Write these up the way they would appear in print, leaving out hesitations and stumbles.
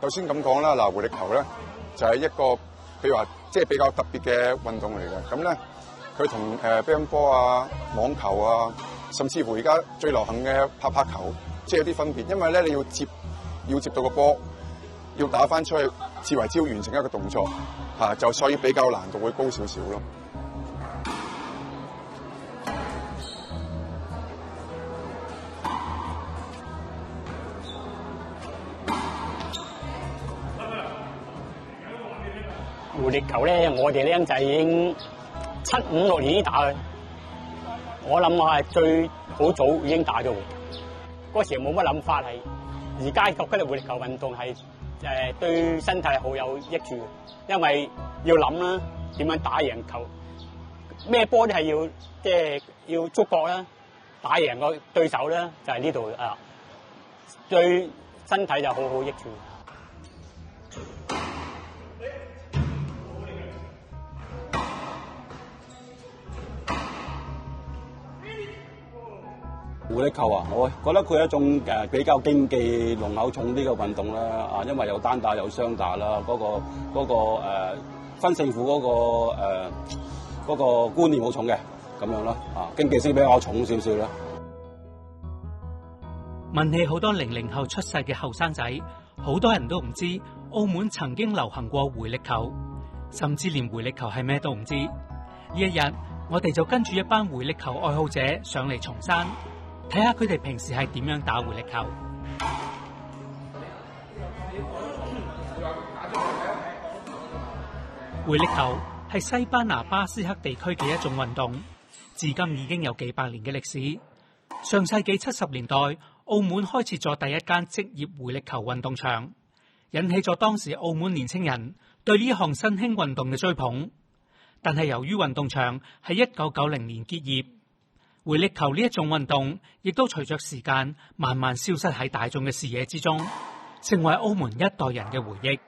首先咁講啦，嗱，活力球咧就係一個譬如話即係比較特別嘅運動嚟嘅。咁咧佢同乒乓波啊、網球啊，甚至乎而家最流行嘅拍拍球，即係有啲分別。因為咧你要接到個波，要打翻出去，至為之完成一個動作嚇，就所以比較難度會高少少咯。活力球咧，我哋僆仔已經7、5、6年已經打啦。我諗我係最好早已經打咗活力球，嗰時冇乜諗法係。而家覺得活力球運動係對身體好有益處嘅，因為要諗啦，點樣打贏球，咩波都係要即係要觸覺啦，打贏個對手啦，就係呢度啊，對身體就好好益處。活力球啊，我覺得佢係一種比較競技濃厚重啲嘅運動啦，啊，因為有單打有雙打啦，嗰個分勝負嗰個觀念好重嘅咁樣啦，啊，競技性比較重少少啦。問起好多00後出世嘅後生仔，好多人都唔知澳門曾經流行過回力球，甚至連回力球係咩都唔知。呢一日，我哋就跟住一班回力球愛好者上嚟松山，睇下佢哋平時係點樣打回力球。回力球係西班牙巴斯克地區嘅一種運動，至今已經有幾百年嘅歷史。上世紀70年代，澳門開設咗第一間職業回力球運動場，引起咗當時澳門年青人對呢項新興運動嘅追捧。但係由於運動場喺1990年結業，回力球呢一種運動亦都隨着時間慢慢消失喺大眾嘅視野之中，成為澳門一代人嘅回憶。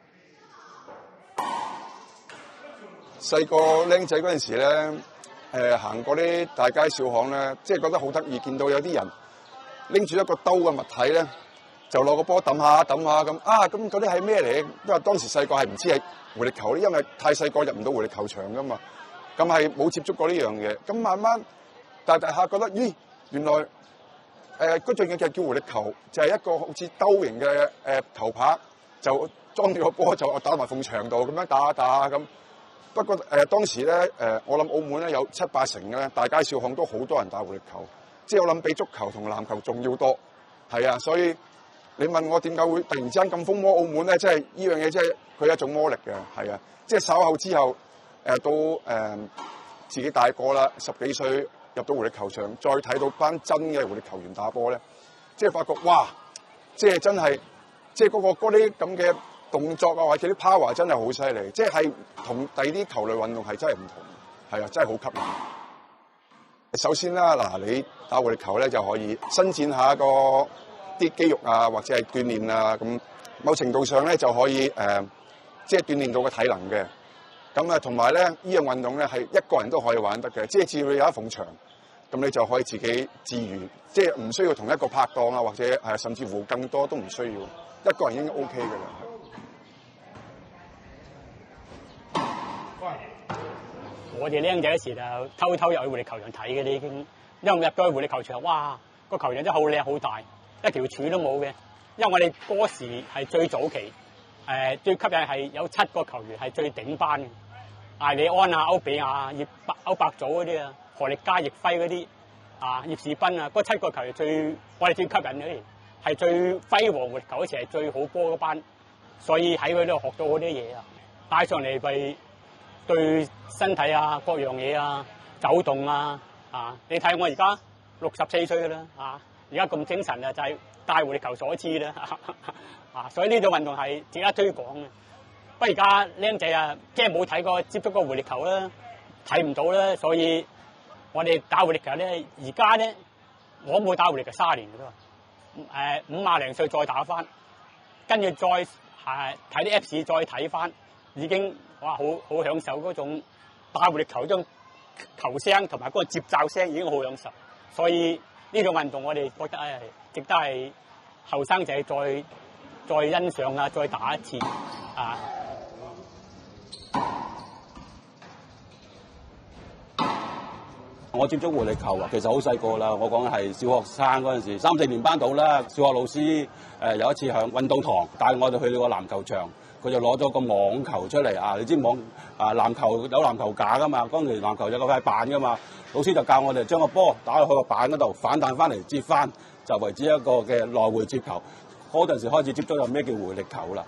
細個僆仔嗰陣時咧，行過啲大街小巷咧，即係覺得好得意，見到有啲人拎住一個兜嘅物體咧，就攞個波揼下揼下咁啊！咁嗰啲係咩嚟？因為當時細個係唔知係回力球，因為太細個入唔到回力球場噶嘛，咁係冇接觸過呢樣嘢。咁慢慢大下覺得，咦，原來嗰樣嘢就叫回力球，就係一個好似兜形嘅球拍，就裝住個波就打埋埲牆度咁樣打下打下咁。不過當時咧我諗澳門咧有7、8成咧大街小巷都好多人打回力球，即係我諗比足球同籃球仲要多，係啊，所以你問我點解會突然之間咁風魔澳門咧？即係呢樣嘢，即係佢係一種魔力嘅，係啊，即係稍後之後到自己大個啦，10幾歲入到回力球場，再睇到班真嘅回力球員打波咧，即係發覺哇，即係真係即係嗰啲咁嘅動作啊，或者啲 power 真係好犀利，即係同第二啲球類運動係真係唔同，係啊，真係好吸引。首先啦，嗱，你打回力球咧就可以伸展下啲肌肉啊，或者係鍛鍊啊，咁某程度上咧就可以即係鍛鍊到個體能嘅。咁啊，同埋咧呢樣運動咧係一個人都可以玩得嘅，即係只要有一埲牆，咁你就可以自己自娛，即係唔需要同一個拍檔啊，或者甚至乎更多都唔需要，一個人已經 OK 嘅啦。我哋僆仔嗰時就偷偷入去活力球場睇嘅，已經因為入咗去活力球場，哇，個球場真係好靚好大，一條柱都冇嘅。因為我哋嗰時係最早期，最吸引係有7個球員係最頂班嘅，艾利安啊、歐比亞、歐伯祖嗰啲啊、何力加、葉輝嗰啲啊、葉士斌啊，嗰7個球員我哋最吸引嘅，係最輝煌活力球嗰時係最好波嗰班，所以喺佢度學到好多嘢啊，帶上嚟咪對身體啊各樣嘢啊走動啊你睇我而家64歲啦而家咁精神啊，就係帶活力球所致啦所以呢種運動係值得推廣嘅。不過而家僆仔啊，即係冇睇過接觸過回力球啦，睇唔到啦，所以我哋打回力球咧，而家咧我冇打回力球30年嘅都，50零歲再打翻，跟住再睇啲 Apps 再睇翻，已經哇好享受嗰種打回力球嗰種球聲同埋嗰個接罩聲已經好享受，所以呢種運動我哋覺得值得係後生仔再欣賞啊，再打一次啊！我接觸回力球啊，其實好細個啦。我講係小學生嗰陣時，3、4年班到啦。小學老師有一次響運動堂帶我哋去到個籃球場，佢就攞咗個網球出嚟啊！你知籃球有籃球架噶嘛？嗰陣時籃球有塊板噶嘛，老師就教我哋將個波打落去個板嗰度，反彈翻嚟接翻，就為之一個嘅來回接球。嗰陣時開始接觸有咩叫回力球啦。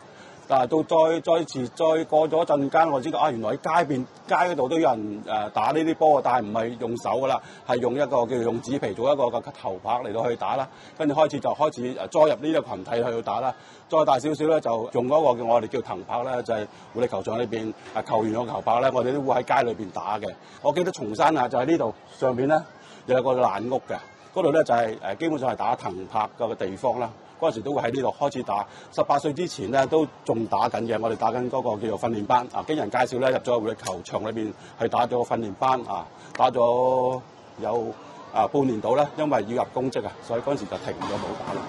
但係到再過咗陣間，我知道原來喺街嗰度都有人打呢啲波，但係唔係用手噶啦，係用一個叫用紙皮做一個嘅頭拍嚟到去打啦。跟住開始栽入呢個群體去到打啦。再大少少咧，就用嗰個我哋叫藤拍咧，就係回力球場裏邊球員個球拍咧，我哋都會喺街裏邊打嘅。我記得松山啊，就喺呢度上邊咧有個爛屋嘅，嗰度咧就係基本上係打藤拍個地方啦。嗰陣時都會喺呢度開始打，18歲之前咧都仲打緊嘅。我哋打緊嗰個叫做訓練班啊，經人介紹咧入咗回力球場裏邊去打咗個訓練班啊，打咗有半年到啦，因為要入公職啊，所以嗰陣時就停咗冇打啦。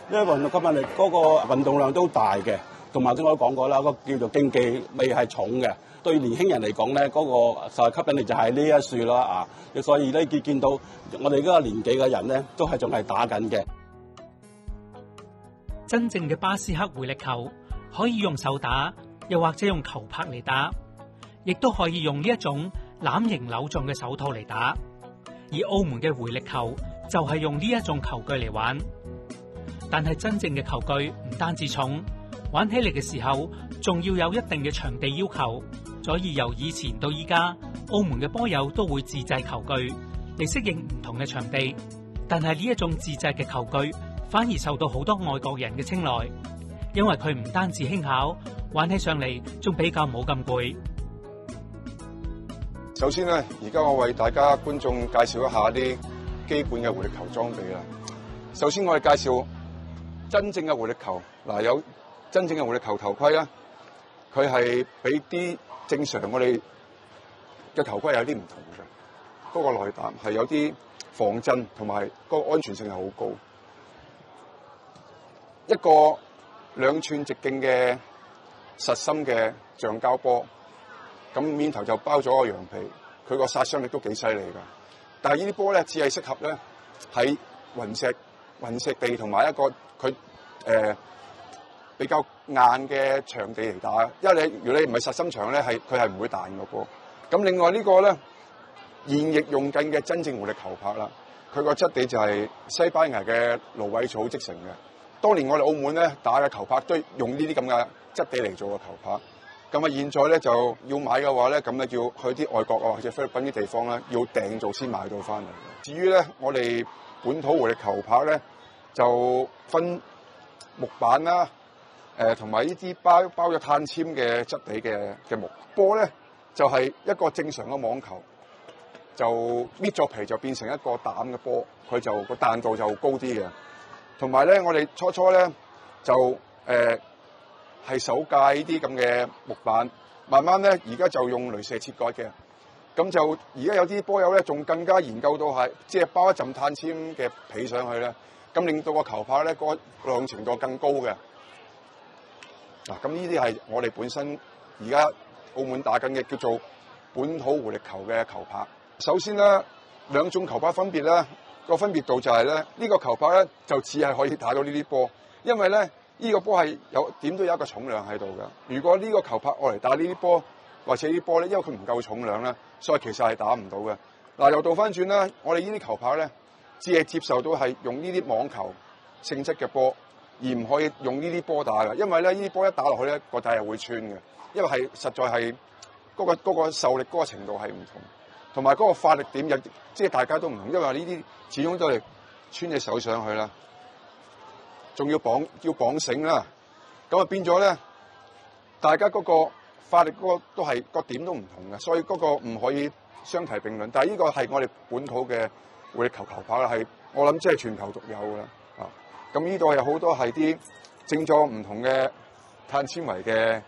呢個運動吸引力嗰個運動量都大嘅，同埋先我都講過啦，個叫做競技味係重嘅。對年輕人嚟講咧，嗰個受吸引力就係呢一樹啦啊！所以咧，見到我哋呢個年紀嘅人咧，都係仲係打緊嘅。真正嘅巴斯克回力球可以用手打，又或者用球拍嚟打，亦都可以用呢一種欖形扭狀嘅手套嚟打。而澳門嘅回力球就係用呢一種球具嚟玩，但係真正嘅球具唔單止重，玩起嚟嘅時候仲要有一定嘅場地要求。所以由以前到依家，澳門嘅波友都會自製球具嚟適應唔同嘅場地。但係呢一種自製嘅球具反而受到好多外國人嘅青睞，因為佢唔單止輕巧，玩起上嚟仲比較冇咁攰。首先咧，而家我為大家觀眾介紹一下啲基本嘅回力球裝備啦。首先我哋介紹真正嘅回力球，有真正嘅回力球頭盔啦，佢係比啲正常我哋嘅頭盔有啲唔同嘅，嗰個內膽係有啲防震同埋嗰個安全性係好高。一個2寸直徑嘅實心嘅橡膠波，咁面頭就包咗個羊皮，佢個殺傷力都幾犀利㗎。但係呢啲波咧，只係適合咧喺雲石地同埋一個佢比較硬嘅場地嚟打，因為如果你唔係實心場咧，佢係唔會彈個波。咁另外呢個咧，現役用緊嘅真正回力球拍啦，佢個質地就係西班牙嘅蘆葦草織成嘅。當年我哋澳門咧打嘅球拍都用呢啲咁嘅質地嚟做嘅球拍。咁啊，現在咧就要買嘅話咧，咁咧要去啲外國啊或者菲律賓啲地方咧，要訂做先買到翻嚟。至於咧，我哋本土回力球拍咧，就分木板啦。同埋呢啲包咗碳纖嘅質地嘅木波咧，就係一個正常嘅網球，就搣咗皮就變成一個膽嘅波，佢就個彈道就高啲嘅。同埋咧，我哋初咧就係手介呢啲咁嘅木板，慢慢咧而家就用鐳射切割嘅。咁就而家有啲波友咧，仲更加研究到係即係包一陣碳纖嘅皮上去咧，咁令到個球拍咧個耐用程度更高嘅。嗱，咁呢啲係我哋本身而家澳門打緊嘅叫做本土回力球嘅球拍。首先咧，2種球拍分別咧，個分別度就係咧，呢個球拍咧就只係可以打到呢啲波，因為咧呢個波係點都有一個重量喺度嘅。如果呢個球拍愛嚟打呢啲波或者呢啲波咧，因為佢唔夠重量咧，所以其實係打唔到嘅。嗱，又倒翻轉啦，我哋呢啲球拍咧，只係接受到係用呢啲網球性質嘅波。而唔可以用呢啲波打嘅，因為咧呢啲波一打落去咧個底係會穿嘅，因為係實在係嗰個受力嗰個程度係唔同，同埋嗰個發力點即係大家都唔同，因為呢啲始終都係穿隻手上去啦，仲要綁繩啦，咁啊變咗咧，大家嗰個發力嗰個都係個點都唔同嘅，所以嗰個唔可以相提並論。但係呢個係我哋本土嘅活力球球拍啦，係我諗即係全球獨有㗎啦。啊，咁呢度有好多係啲整咗唔同嘅碳纖維嘅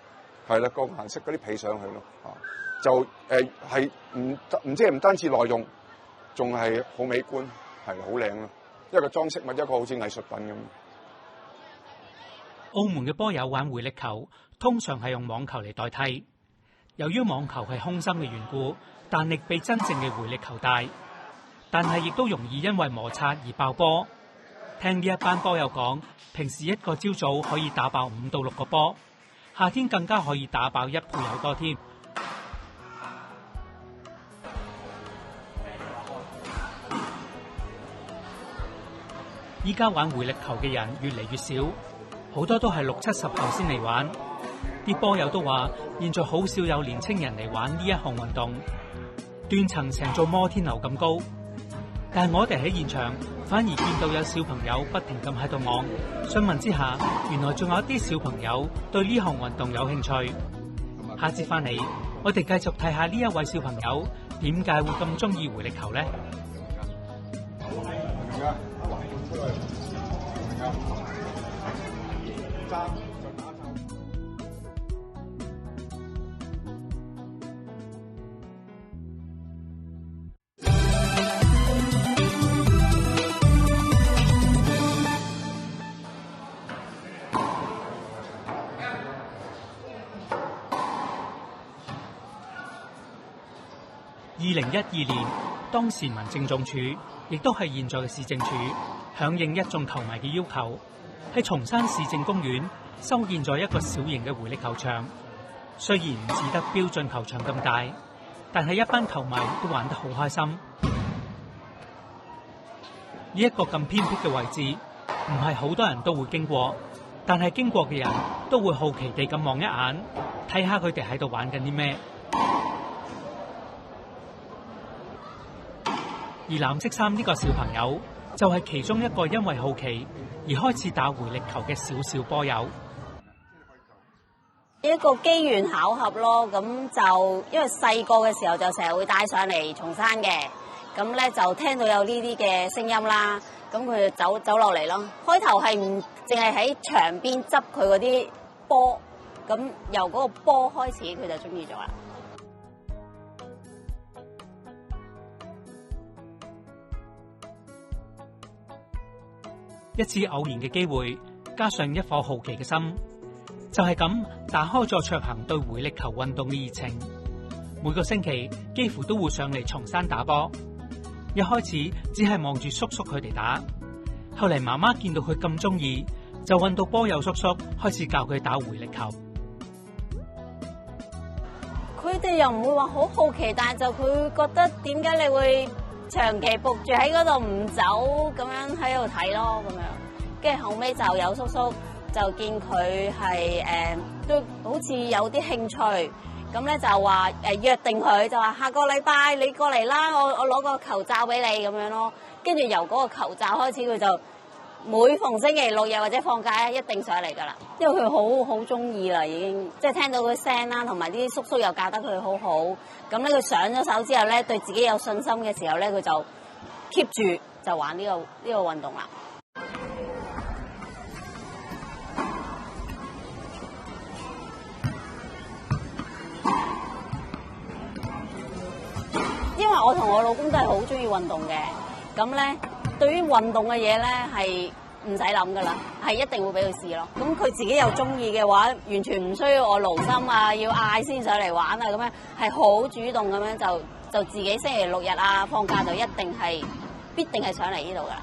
係啦，個顏色嗰啲皮上去咯。啊，就係即係唔單止耐用，仲係好美觀，係好靚咯。一個裝飾物，一個好似藝術品咁。澳門嘅波友玩回力球，通常係用網球嚟代替。由於網球係空心嘅緣故，彈力比真正嘅回力球大，但係亦都容易因為摩擦而爆波。聽呢一班波友講，平時一個朝早可以打爆5到6個波，夏天更加可以打爆1倍有多添。依家玩回力球嘅人越嚟越少，好多都係60、70後先嚟玩。啲波友都話，現在好少有年青人嚟玩呢一項運動，斷層成座摩天樓咁高。但係我哋喺現場反而見到有小朋友不停咁喺度望。詢問之下，原來仲有啲小朋友對呢項運動有興趣。下節翻嚟，我哋繼續睇下呢一位小朋友點解會咁中意回力球呢？2012年，當時民政總署，亦都係現在嘅市政署，響應一眾球迷嘅要求，喺松山市政公園修建咗一個小型嘅回力球場。雖然唔似得標準球場咁大，但係一班球迷都玩得好開心。呢一個咁偏僻嘅位置，唔係好多人都會經過，但係經過嘅人都會好奇地咁望一眼，睇下佢哋喺度玩緊啲咩。而藍色衫呢個小朋友就係其中一個因為好奇而開始打回力球嘅小小波友。一個機緣巧合咯，咁就因為細個嘅時候就成日會帶上嚟松山嘅，咁咧就聽到有呢啲嘅聲音啦，咁佢就走落嚟咯。開頭係唔淨係喺牆邊執佢嗰啲波，咁由嗰個波開始佢就中意咗啦。一次偶然嘅機會，加上一顆好奇嘅心，就係咁打開咗卓恒對回力球運動嘅熱情。每個星期幾乎都會上嚟松山打波。一開始只係望住叔叔佢哋打，後嚟媽媽見到佢咁中意，就搵到波友叔叔開始教佢打回力球。佢哋又唔會話好好奇，但係就佢覺得點解你會長期伏住喺嗰度唔走，咁樣喺度睇咯，咁樣。跟住後尾就有叔叔就見佢係都好似有啲興趣，咁咧就話約定佢，就話下個禮拜你過嚟啦，我攞個球罩俾你咁樣咯。跟住由嗰個球罩開始，佢就每逢星期六日或者放假一定上嚟噶啦，因為佢好中意啦，已經即係聽到佢聲啦，同埋啲叔叔又教得佢好好，咁咧佢上咗手之後咧，對自己有信心嘅時候咧，佢就 keep 住就玩呢個運動啦。因為我同我老公都係好中意運動嘅，咁咧對於運動嘅嘢咧係唔使諗噶啦，係一定會俾佢試咯。咁佢自己又中意嘅話，完全唔需要我勞心啊，要嗌先上嚟玩啊，咁樣係好主動咁樣就自己星期六日啊放假就必定係上嚟呢度噶啦。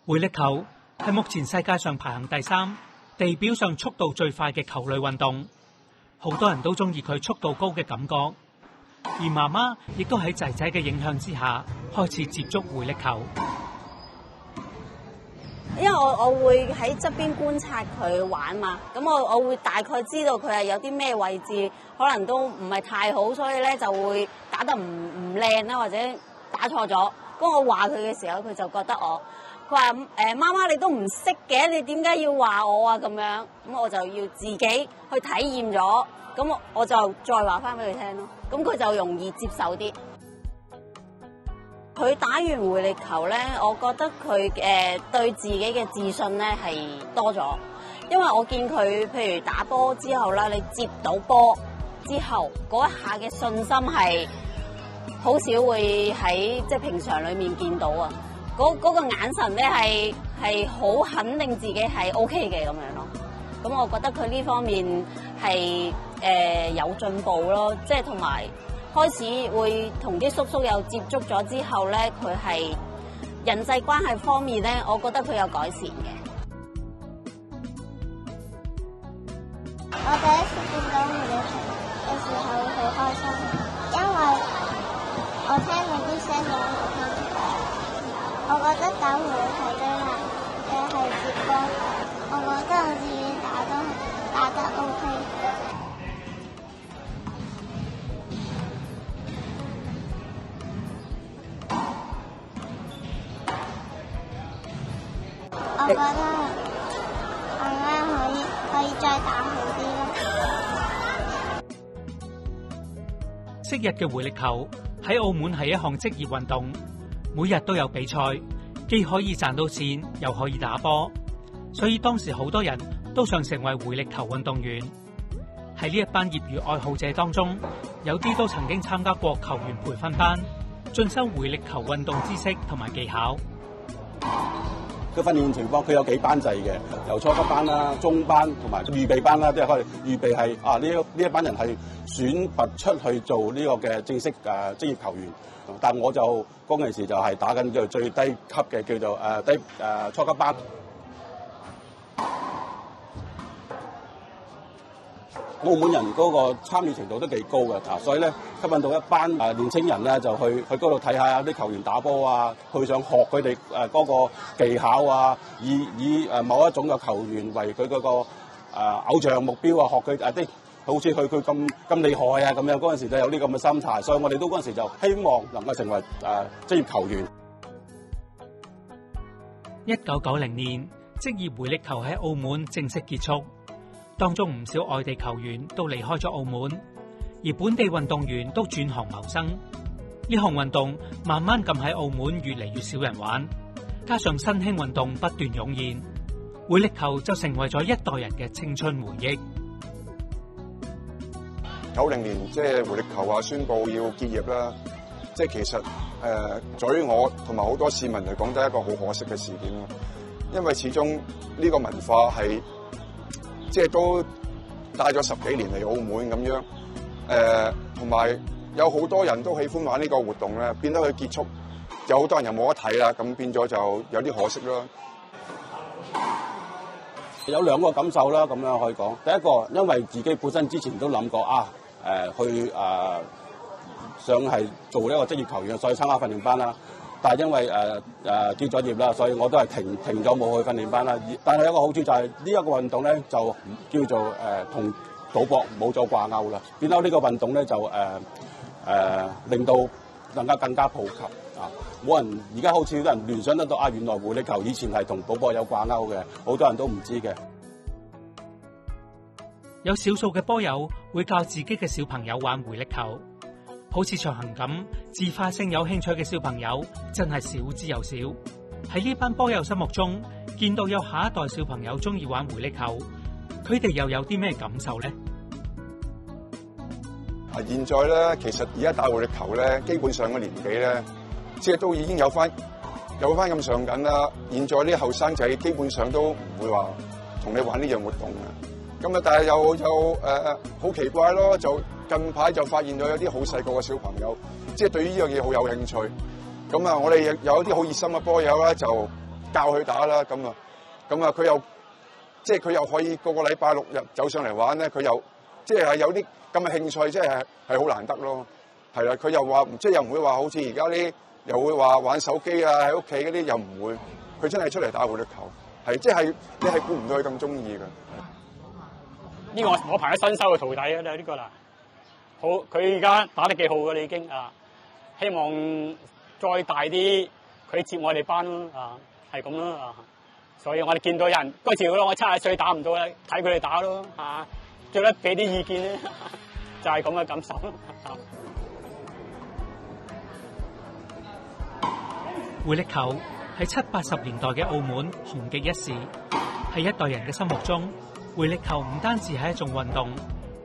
回力球係目前世界上排行第3，地表上速度最快嘅球類運動，好多人都中意佢速度高嘅感覺。而媽媽亦都喺仔仔嘅影響之下開始接觸回力球。因為我會喺側邊觀察佢玩嘛，咁我會大概知道佢係有啲咩位置可能都唔係太好，所以咧就會打得唔靚啦，或者打錯咗，咁我話佢嘅時候，佢就覺得佢話媽媽你都唔識嘅，你點解要話我啊咁樣？咁我就要自己去體驗咗，咁我就再話翻俾佢聽咯。咁佢就容易接受啲。佢打完回力球咧，我覺得佢對自己嘅自信咧係多咗，因為我見佢譬如打波之後啦，你接到波之後嗰一下嘅信心係好少會喺即係平常裡面見到啊！嗰個眼神咧係好肯定自己係 OK 嘅咁樣咯。咁我覺得佢呢方面係有進步咯，即係同埋開始會同啲叔叔有接觸咗之後咧，佢係人際關係方面咧，我覺得佢有改善嘅。我第一次見到回力球嘅時候好開心，因為我聽到啲聲音好聽出嚟。我覺得打回力球最難嘅係接波，我覺得我自己打得 OK。我覺得慢慢可以再打好啲咯。昔日嘅回力球喺澳門係一項職業運動，每日都有比賽，既可以賺到錢，又可以打波，所以當時好多人都想成為回力球運動員。喺呢一班業餘愛好者當中，有啲都曾經參加過球員培訓班，進修回力球運動知識同埋技巧。佢訓練情況，佢有幾班制嘅，由初級班啦、中班同埋預備班啦，即係佢哋預備係呢一班人係選拔出去做呢個嘅正式職業球員。但我就嗰陣時就係打緊叫最低級嘅叫做初級班。澳門人嗰個參與程度都幾高嘅，所以咧吸引到一班年青人咧就去嗰度睇下啲球員打波啊，去想學佢哋嗰個技巧啊，以某一種嘅球員為佢嗰個偶像目標啊，學佢啲好似佢咁厲害啊咁樣。嗰陣時就有呢咁嘅心態，所以我哋都嗰陣時就希望能夠成為職業球員。1990年，職業回力球喺澳門正式結束。當中唔少外地球員都離開咗澳門，而本地運動員都轉行謀生。呢項運動慢慢咁喺澳門越嚟越少人玩，加上新興運動不斷湧現，回力球就成為咗一代人嘅青春回憶。90年即係回力球宣布要結業啦，即係其實對於我同埋好多市民嚟講都係一個好可惜嘅事件咯，因為始終呢個文化係。即係都帶咗10幾年嚟澳門咁樣，同埋有好多人都喜歡玩呢個活動咧，變得佢結束，有好多人又冇得睇啦，咁變咗就有啲可惜咯。有兩個感受啦，咁樣可以講。第一個，因為自己本身之前都諗過想係做呢個職業球員，所以參加訓練班啦。但係因為結咗業啦，所以我都係停咗冇去訓練班啦。但係有個好處就係呢一個運動咧，就叫做同賭博冇咗掛鈎啦。變咗呢個運動咧就令到更加普及啊！冇人而家好似有人聯想得到原來回力球以前係同賭博有掛鈎嘅，好多人都唔知嘅。有少數嘅波友會教自己嘅小朋友玩回力球。好似長恒咁自發性有興趣嘅小朋友真係少之又少。喺呢班波友心目中，見到有下一代小朋友中意玩回力球，佢哋又有啲咩感受咧？現在咧，其實而家打回力球咧，基本上嘅年紀咧，即係都已經有翻咁上緊啦。現在啲後生仔基本上都唔會話同你玩呢樣活動嘅。咁但係又好奇怪咯，就近排就發現咗有啲好細個嘅小朋友，即係對於呢樣嘢好有興趣。咁啊，我哋亦有一啲好熱心嘅波友啦，就教佢打啦。咁啊，佢又可以個禮拜6日走上嚟玩咧，佢又即係有啲咁嘅興趣，即係好難得咯。係啦，佢又話即係又唔會話好似而家啲又會話玩手機啊，喺屋企嗰啲又唔會，佢真係出嚟打回力球，係即係你係估唔到佢咁中意嘅。呢個我排咗新收嘅徒弟啊！呢個啦，好，佢而家打得幾好㗎啦已經啊！希望再大啲佢接我哋班咯，係咁咯啊！所以我哋見到有人嗰時我70歲打唔到啦，睇佢哋打咯最多俾啲意見咧，就係咁嘅感受。回力球係70、80年代嘅澳門紅極一時，喺一代人嘅心目中，回力球唔單止係一種運動，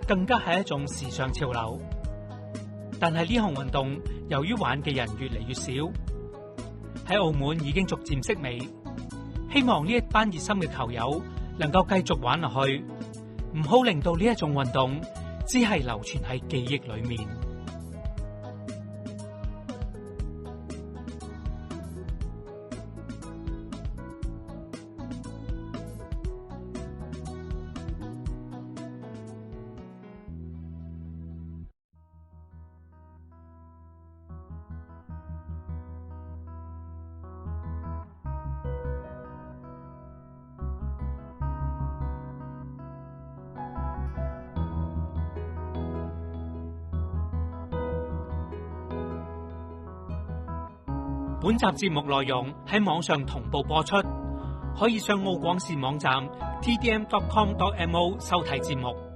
更加係一種時尚潮流。但係呢項運動由於玩嘅人越嚟越少，喺澳門已經逐漸式微。希望呢一班熱心嘅球友能夠繼續玩落去，唔好令到呢一種運動只係流傳喺記憶裏面。本集節目內容喺網上同步播出，可以上澳廣視網站 tdm.com.mo 收睇節目。